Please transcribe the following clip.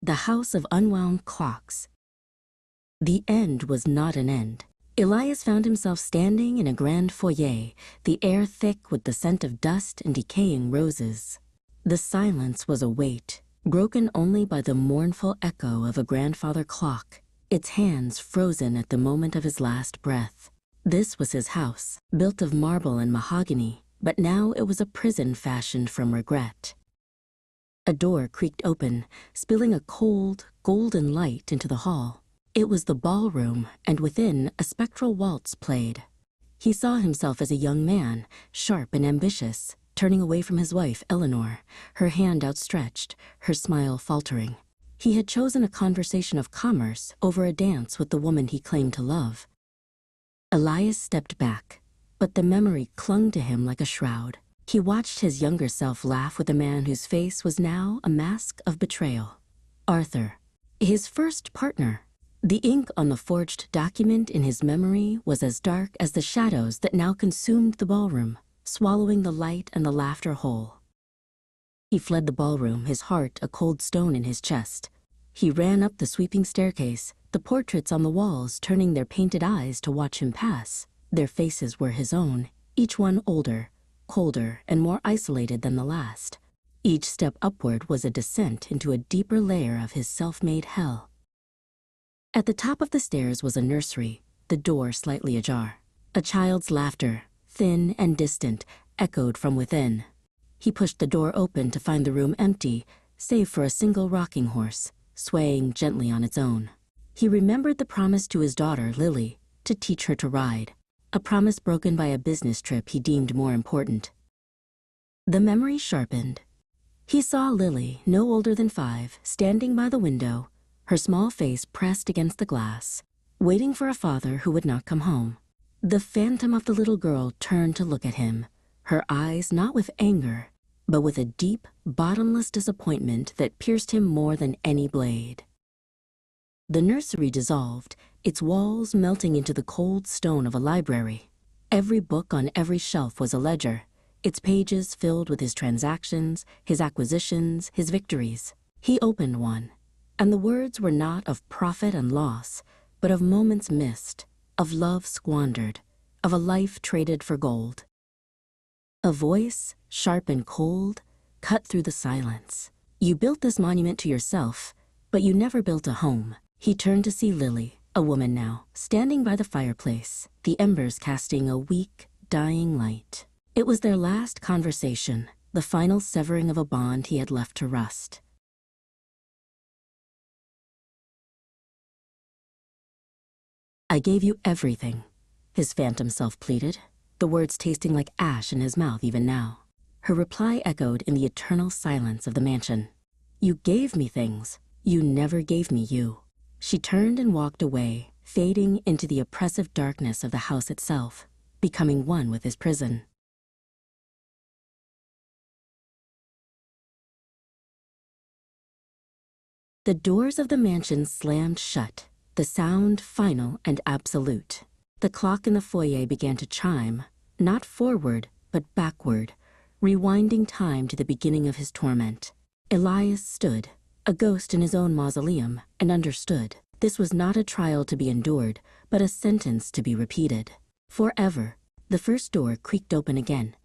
The House of Unwound Clocks. The end was not an end. Elias found himself standing in a grand foyer, the air thick with the scent of dust and decaying roses. The silence was a weight, broken only by the mournful echo of a grandfather clock, its hands frozen at the moment of his last breath. This was his house, built of marble and mahogany, but now it was a prison fashioned from regret. A door creaked open, spilling a cold, golden light into the hall. It was the ballroom, and within a spectral waltz played. He saw himself as a young man, sharp and ambitious, turning away from his wife, Eleanor, her hand outstretched, her smile faltering. He had chosen a conversation of commerce over a dance with the woman he claimed to love. Elias stepped back, but the memory clung to him like a shroud. He watched his younger self laugh with a man whose face was now a mask of betrayal. Arthur, his first partner. The ink on the forged document in his memory was as dark as the shadows that now consumed the ballroom, swallowing the light and the laughter whole. He fled the ballroom, his heart a cold stone in his chest. He ran up the sweeping staircase, the portraits on the walls turning their painted eyes to watch him pass. Their faces were his own, each one older, colder, and more isolated than the last. Each step upward was a descent into a deeper layer of his self-made hell. At the top of the stairs was a nursery, the door slightly ajar. A child's laughter, thin and distant, echoed from within. He pushed the door open to find the room empty, save for a single rocking horse, swaying gently on its own. He remembered the promise to his daughter, Lily, to teach her to ride, a promise broken by a business trip he deemed more important. The memory sharpened. He saw Lily, no older than 5, standing by the window, her small face pressed against the glass, waiting for a father who would not come home. The phantom of the little girl turned to look at him, her eyes not with anger, but with a deep, bottomless disappointment that pierced him more than any blade. The nursery dissolved, its walls melting into the cold stone of a library. Every book on every shelf was a ledger, its pages filled with his transactions, his acquisitions, his victories. He opened one, and the words were not of profit and loss, but of moments missed, of love squandered, of a life traded for gold. A voice, sharp and cold, cut through the silence. You built this monument to yourself, but you never built a home. He turned to see Lily, a woman now, standing by the fireplace, the embers casting a weak, dying light. It was their last conversation, the final severing of a bond he had left to rust. I gave you everything, his phantom self pleaded, the words tasting like ash in his mouth even now. Her reply echoed in the eternal silence of the mansion. You gave me things. You never gave me you. She turned and walked away, fading into the oppressive darkness of the house itself, becoming one with his prison. The doors of the mansion slammed shut, the sound final and absolute. The clock in the foyer began to chime, not forward, but backward, rewinding time to the beginning of his torment. Elias stood, a ghost in his own mausoleum, and understood. This was not a trial to be endured, but a sentence to be repeated. Forever. The first door creaked open again,